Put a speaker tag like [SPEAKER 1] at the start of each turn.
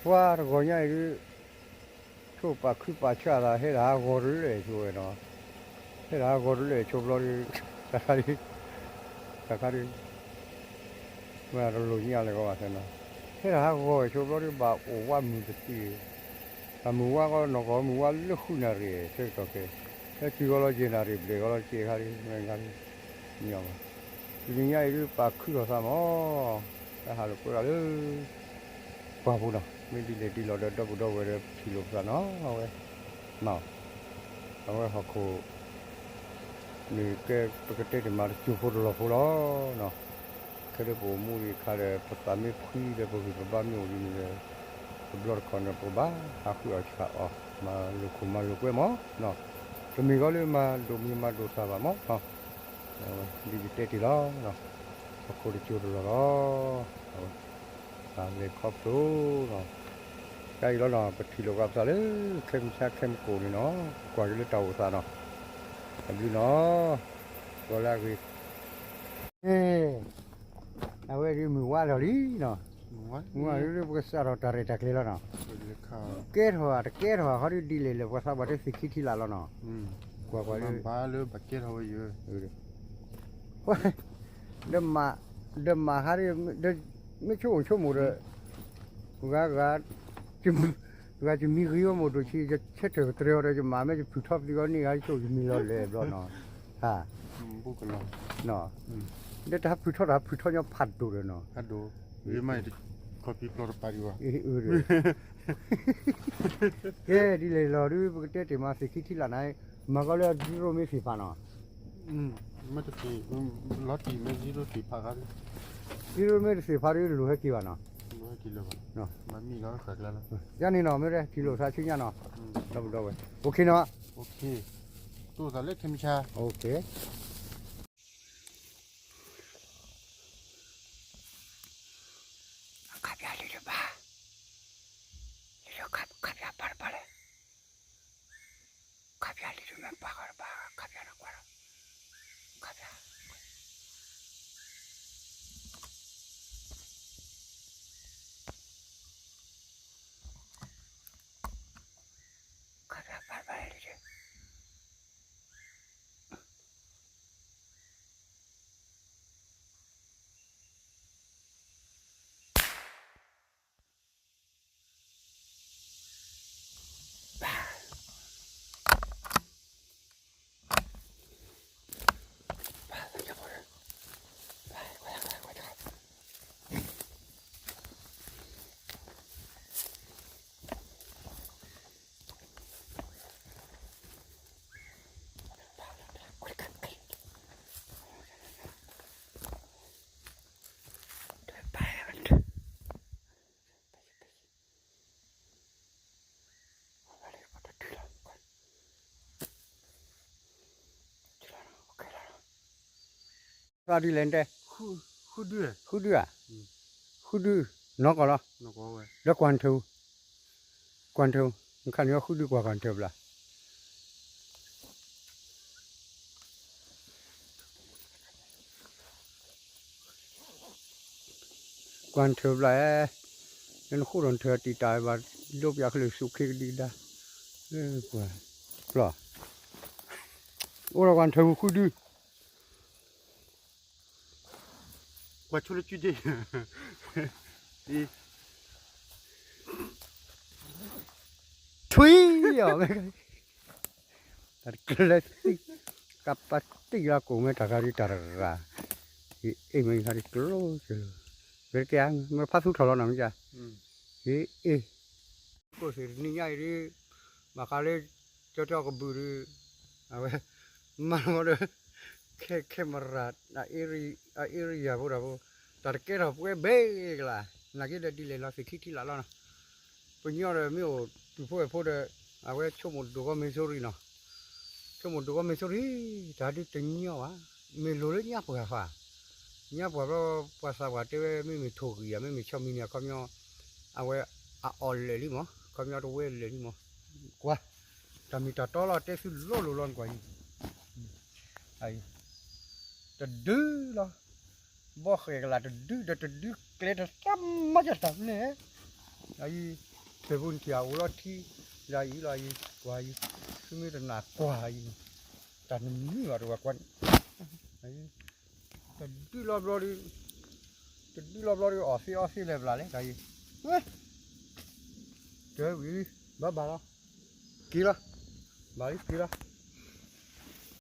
[SPEAKER 1] ว่าก่อนยังชั่วปากคือปากชาลาให้ราโกรุเลยช่วยเนาะให้ราโกรุเลยชมรอยตะคารีมาเราลุยเนี่ยเลยก็ว่าเถอะเนาะให้ราโกชมรอยบ่าโอ้ว่ามือตีแต่มือว่าก็นกมือว่าเลือกคุณอะไรใช่ก็แค่ถ้าจีก็เราเจนารีเบลก็เราเจคารีไม่กันเนี่ยมั้งทีนี้ยังปากคือเราทำอ๋อแต่หาลูกเราบ้าพูดนะไม่ดีเลยดีเราเดินดับเวทีลูกกันเนาะเอาไว้เนาะเอาไว้เขาคู่นี่แกปกติที่มาจูบเราพูดเนาะแค่เดี๋ยวผมมูนี่ขาเลยปัตตานีคุยเดี๋ยวผมไปบ้านมีอะไรนี่เลยบล็อกคอนเนอร์ผมบ้าหาคุยเอาชักออกมาลูกเว้ยมั้งเนาะจะมีก็เลยมาดูมีมาดูสาบมั้งเนาะดีจิตที่เราเนาะเขาคุยจูบเราตามเลยครอบครัวเนาะใกล้แล้วเนาะไปที่ลูกกับสาเลยเข้มชักเข้มกูนี่เนาะกว่าจะเลือดเต่าซาเนาะแต่ดูเนาะก็แรกวิเอ้เอาไว้ที่มือว่าเราดิเนาะมือว่าเรื่องภาษาเราตาเรตักเลยแล้วเนาะเกตหัวเขาดีเลยภาษาบัตรสิกิที่ละแล้วเนาะกว่าเลย
[SPEAKER 2] บ้าเลยบักเก็ตเขาเยอะ
[SPEAKER 1] ว่าเดิมมาหาดิเดิมไม่ชั่วโมงเลยก็จะมีเรื่องหมดที่จะเช็ดเตรียมอะไรจะมาไม่จะผิดทับดีกว่านี่ไอ้ชั่วจะมีเราเลยแล้วเนาะฮะ
[SPEAKER 2] บุกเรา
[SPEAKER 1] เนาะเดี๋ยวถ้าผิดทับยังพัดดูเลยเนาะ
[SPEAKER 2] พัดดูหรือไม่คอพีปลอดปาดีวะ
[SPEAKER 1] ดีเลยเราดูปกติที่มาสิคิดที่ละไหนมาก็เลยดูโรไม่สิปานา
[SPEAKER 2] ไม่ต้องสิลอตตีไม่ซีโร่ตีพากัน
[SPEAKER 1] ดูโรไม่สิพารีรู้ให้กี่วันเนาะ
[SPEAKER 2] กิโล
[SPEAKER 1] เนาะ
[SPEAKER 2] มันมีแล้วขัดแล้ว
[SPEAKER 1] ยันนี่เนาะไม่ได้กิโลซาชิญญาเนาะดับโอเคเนาะ
[SPEAKER 2] โอเคตัวสาเล็กเทมชา
[SPEAKER 1] โอเคขับยาเลยจ้ะบ้าเดี๋ยวขับยาปาร์เลยขับยาเลยมันปากบ้าขับยาหนักกว่าขับยาขับยาปาร์เลยจ้ะก็ดีเลยเนี่ยхудуนกเหรอน
[SPEAKER 2] กเอาไว้
[SPEAKER 1] แล้วกวนเทวมันขันว่าхуduกว่ากันเทวละกวนเทวละนั่นคู่รอนเธอตีตายว่าลบอยากเลยสุขีดีดากว่าหรอโอ้ละกวนเทวхуdu
[SPEAKER 2] กว่าชุดจุดเดีย
[SPEAKER 1] ทุยอ่ะไม่แต่กระติกับปัตติยากูไม่ตากรีตาระเอ้ไม่หาริกโลเจอเบรกยังมันพัดสุดทอลนั่นจ้ะก็สินี่ไงดิมาคาเลเจ้าก็บูรีเอาไว้มันเลยแค่มาราดเอริยาพวกเราแต่แกเราพวกเบกล่ะนักเก็ตดีเลยเราสิคิดที่ละแล้วนะเป็นยอดเลยไม่โอ้พวกเดเอาไว้ชั่วโมงดูก็ไม่สุริเนาะชั่วโมงดูก็ไม่สุริแต่ที่ตึงเนาะวะไม่รู้เลยเนี่ยพวกฟ้าเนี่ยพวกเราภาษาว่าเจ้าไม่มีถูกอย่าไม่มีชอบมีเนี่ยก็เนี่ยเอาไว้ออลเลยมั้งก็เนี่ยตัวเวลเลยมั้งกว่าแต่มีแต่ตัวเราเจ้าสุดโลล้วนกว่านี้ไอ้จะดื้อเหรอบอกเลยละจะดื้อเกลียดซ้ำมาจะทำเนี่ยไอ้这问题啊，我老提来一，怪一，是没得拿怪一，但是没有这个关，哎，这地老不的，这地老不的二十来不啦嘞，可以，喂，这喂，爸爸了，给了，妈的给了。